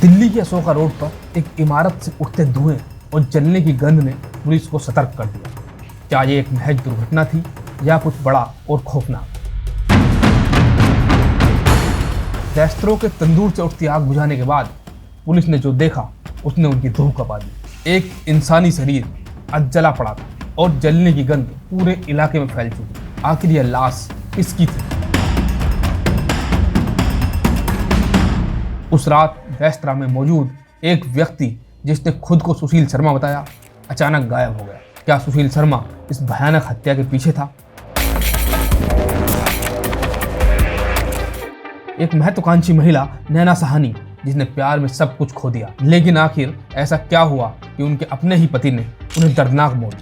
दिल्ली के अशोका रोड पर एक इमारत से उठते धुएं और जलने की गंध ने पुलिस को सतर्क कर दिया। क्या ये एक महज दुर्घटना थी या कुछ बड़ा और खौफनाक? रेस्तरां के तंदूर से उठती आग बुझाने के बाद पुलिस ने जो देखा उसने उनकी रूह कपा दी। एक इंसानी शरीर आज जला पड़ा था और जलने की गंध पूरे इलाके में फैल चुकी। आखिर यह लाश किसकी थी? उस रात रेस्तरां में मौजूद एक व्यक्ति जिसने खुद को सुशील शर्मा बताया, अचानक गायब हो गया। क्या सुशील शर्मा इस भयानक हत्या के पीछे था? एक महत्वाकांक्षी महिला नैना साहनी, जिसने प्यार में सब कुछ खो दिया, लेकिन आखिर ऐसा क्या हुआ कि उनके अपने ही पति ने उन्हें दर्दनाक मौत दी?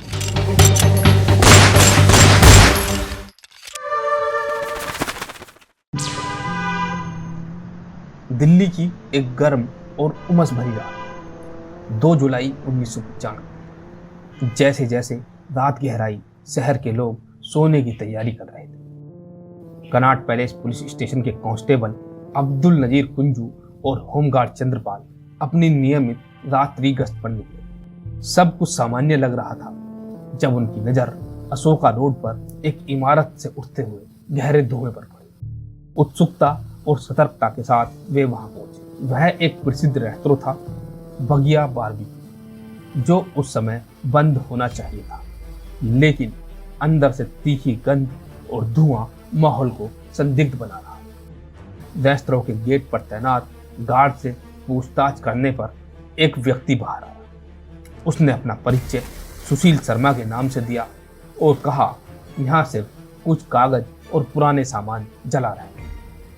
दिल्ली की एक गर्म और उमस भरी रात 2 जुलाई 1995। जैसे जैसे रात गहराई, शहर के लोग सोने की तैयारी कर रहे थे। कनॉट पैलेस पुलिस स्टेशन के कांस्टेबल अब्दुल नजीर कुंजू और होमगार्ड चंद्रपाल अपनी नियमित रात्रि गश्त पर निकले। सब कुछ सामान्य लग रहा था जब उनकी नजर अशोका रोड पर एक इमारत से उठते हुए गहरे धुएं पर पड़ी। उत्सुकता और सतर्कता के साथ वे वहां पहुंचे। वह एक प्रसिद्ध रेस्तरां था, बगिया बारबेक्यू, जो उस समय बंद होना चाहिए था, लेकिन अंदर से तीखी गंध और धुआं माहौल को संदिग्ध बना रहा। रेस्तरां के गेट पर तैनात गार्ड से पूछताछ करने पर एक व्यक्ति बाहर आया। उसने अपना परिचय सुशील शर्मा के नाम से दिया और कहा, यहाँ सिर्फ कुछ कागज और पुराने सामान जला रहे हैं,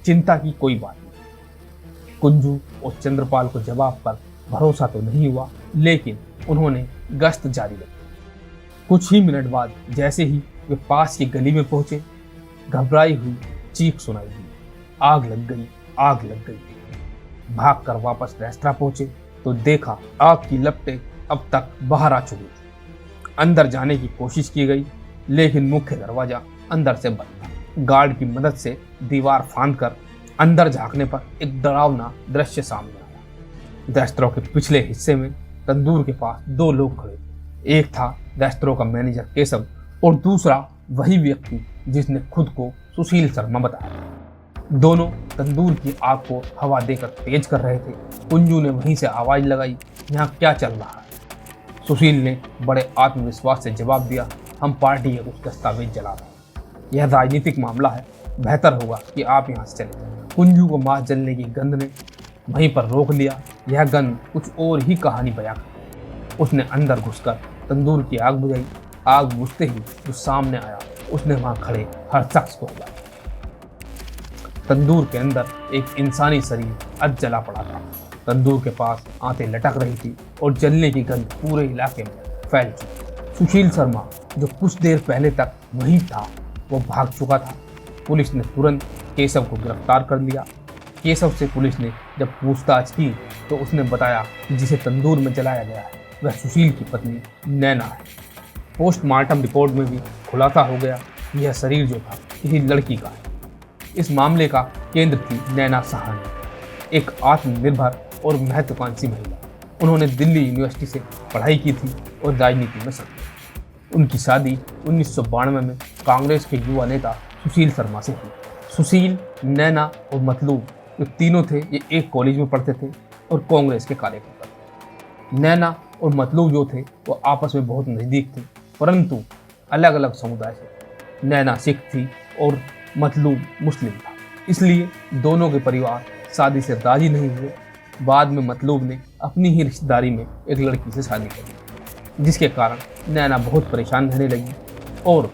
चिंता की कोई बात नहीं। कुंजू और चंद्रपाल को जवाब पर भरोसा तो नहीं हुआ, लेकिन उन्होंने गश्त जारी रखी। कुछ ही मिनट बाद जैसे ही वे पास की गली में पहुंचे, घबराई हुई चीख सुनाई दी, आग लग गई, आग लग गई। भागकर वापस रेस्तरां पहुंचे तो देखा आग की लपटें अब तक बाहर आ चुकी थी। अंदर जाने की कोशिश की गई, लेकिन मुख्य दरवाजा अंदर से बंद था। गार्ड की मदद से दीवार फांदकर अंदर झांकने पर एक डरावना दृश्य सामने आया। रेस्तरां के पिछले हिस्से में तंदूर के पास 2 लोग खड़े थे। एक था रेस्तरां का मैनेजर केशव और दूसरा वही व्यक्ति जिसने खुद को सुशील शर्मा बताया। दोनों तंदूर की आग को हवा देकर तेज कर रहे थे। कुंजू ने वहीं से आवाज लगाई, यहाँ क्या चल रहा है? सुशील ने बड़े आत्मविश्वास से जवाब दिया, हम पार्टी के कुछ दस्तावेज जला रहे हैं। यह राजनीतिक मामला है, बेहतर होगा कि आप यहाँ से चले। कुंजू को मांस जलने की गंध ने वहीं पर रोक लिया। यह गंध कुछ और ही कहानी बयां करती। उसने अंदर घुसकर तंदूर की आग बुझाई। आग बुझते ही जो सामने आया, उसने वहां खड़े हर शख्स को हिलाया। तंदूर के अंदर एक इंसानी शरीर अध जला पड़ा था। तंदूर के पास आंतें लटक रही थी और जलने की गंध पूरे इलाके में फैल चुकी। सुशील शर्मा, जो कुछ देर पहले तक वहीं था, वो भाग चुका था। पुलिस ने तुरंत केशव को गिरफ्तार कर लिया। केशव से पुलिस ने जब पूछताछ की तो उसने बताया कि जिसे तंदूर में जलाया गया है वह सुशील की पत्नी नैना है। पोस्टमार्टम रिपोर्ट में भी खुलासा हो गया कि यह शरीर जो था किसी लड़की का है। इस मामले का केंद्र थी नैना साहनी, एक आत्मनिर्भर और महत्वाकांक्षी महिला। उन्होंने दिल्ली यूनिवर्सिटी से पढ़ाई की थी और राजनीति में सक्रिय। उनकी शादी 1992 में कांग्रेस के युवा नेता सुशील शर्मा से हुई। सुशील, नैना और मतलूब जो तीनों थे, ये एक कॉलेज में पढ़ते थे और कांग्रेस के कार्यकर्ता थे। नैना और मतलूब जो थे वो आपस में बहुत नज़दीक थे, परंतु अलग अलग समुदाय से। नैना सिख थी और मतलूब मुस्लिम था, इसलिए दोनों के परिवार शादी से राजी नहीं हुए। बाद में मतलूब ने अपनी ही रिश्तेदारी में एक लड़की से शादी कर ली, जिसके कारण नैना बहुत परेशान रहने लगी और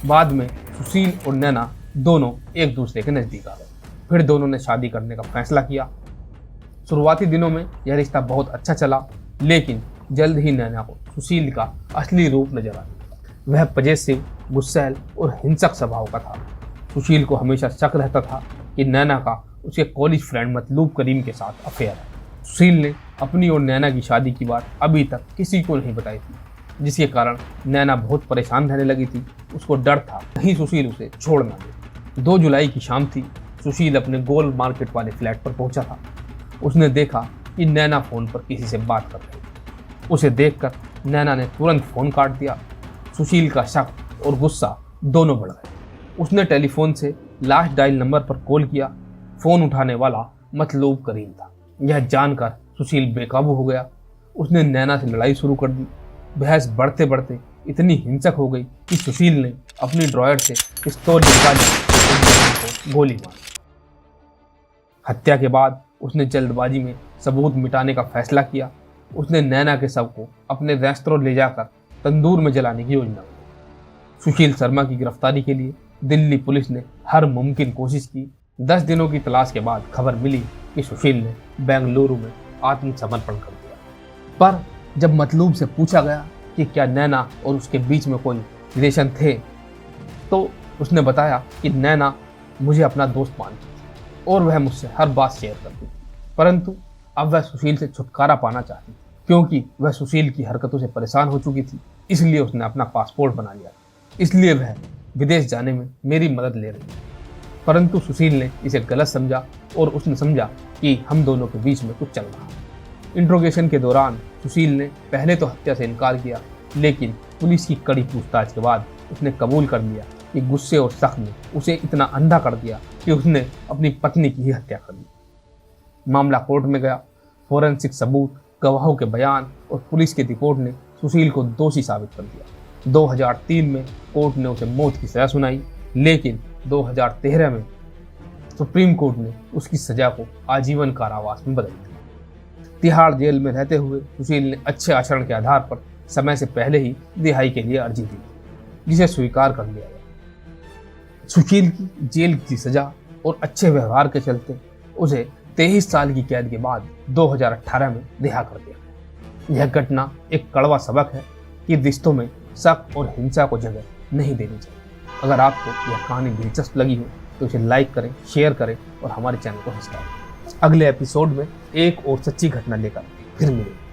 बाद में सुशील और नैना दोनों एक दूसरे के नज़दीक आ गए। फिर दोनों ने शादी करने का फैसला किया। शुरुआती दिनों में यह रिश्ता बहुत अच्छा चला, लेकिन जल्द ही नैना को सुशील का असली रूप नजर आया। वह पजेसिव, गुस्सैल और हिंसक स्वभाव का था। सुशील को हमेशा शक रहता था कि नैना का उसके कॉलेज फ्रेंड मतलूब करीम के साथ अफेयर है। सुशील ने अपनी और नैना की शादी की बात अभी तक किसी को नहीं बताई थी, जिसके कारण नैना बहुत परेशान रहने लगी थी। उसको डर था कहीं सुशील उसे छोड़ ना दे। 2 जुलाई की शाम थी। सुशील अपने गोल मार्केट वाले फ्लैट पर पहुंचा था। उसने देखा कि नैना फोन पर किसी से बात कर रही थी। उसे देखकर नैना ने तुरंत फोन काट दिया। सुशील का शक और गुस्सा दोनों बढ़ गए। उसने टेलीफोन से लास्ट डायल नंबर पर कॉल किया। फोन उठाने वाला मतलूब करीम था। यह जानकर सुशील बेकाबू हो गया। उसने नैना से लड़ाई शुरू कर दी। बहस बढ़ते बढ़ते इतनी हिंसक हो गई कि सुशील ने अपनी ड्रॉयर से पिस्तौल निकाली और नैना को गोली मारी। हत्या के बाद उसने जल्दबाजी में सबूत मिटाने का फैसला किया। उसने नैना के शव को अपने रेस्तरां ले जाकर तंदूर में जलाने की योजना बनाई। सुशील शर्मा की गिरफ्तारी के लिए दिल्ली पुलिस ने हर मुमकिन कोशिश की। 10 दिनों की तलाश के बाद खबर मिली कि सुशील ने बेंगलुरु में आत्मसमर्पण कर दिया। पर जब मतलूब से पूछा गया कि क्या नैना और उसके बीच में कोई रिलेशन थे, तो उसने बताया कि नैना मुझे अपना दोस्त मानती थी और वह मुझसे हर बात शेयर करती थी, परंतु अब वह सुशील से छुटकारा पाना चाहती थी क्योंकि वह सुशील की हरकतों से परेशान हो चुकी थी। इसलिए उसने अपना पासपोर्ट बना लिया। इसलिए वह विदेश जाने में मेरी मदद ले रही थी। परंतु सुशील ने इसे गलत समझा और उसने समझा कि हम दोनों के बीच में कुछ चल रहा है। इंट्रोगेशन के दौरान सुशील ने पहले तो हत्या से इनकार किया, लेकिन पुलिस की कड़ी पूछताछ के बाद उसने कबूल कर लिया कि गुस्से और शक ने उसे इतना अंधा कर दिया कि उसने अपनी पत्नी की ही हत्या कर दी। मामला कोर्ट में गया। फोरेंसिक सबूत, गवाहों के बयान और पुलिस की रिपोर्ट ने सुशील को दोषी साबित कर दिया। 2003 में कोर्ट ने उसे मौत की सजा सुनाई, लेकिन 2013 में सुप्रीम कोर्ट ने उसकी सजा को आजीवन कारावास में बदल दिया। तिहाड़ जेल में रहते हुए सुशील ने अच्छे आचरण के आधार पर समय से पहले ही रिहाई के लिए अर्जी दी, जिसे स्वीकार कर लिया गया। सुशील की जेल की सजा और अच्छे व्यवहार के चलते उसे 23 साल की कैद के बाद 2018 में रिहा कर दिया गया। यह घटना एक कड़वा सबक है कि रिश्तों में शक और हिंसा को जगह नहीं देनी चाहिए। अगर आपको यह कहानी दिलचस्प लगी हो तो इसे लाइक करें, शेयर करें और हमारे चैनल को सब्सक्राइब करें। अगले एपिसोड में एक और सच्ची घटना लेकर फिर मिलेंगे।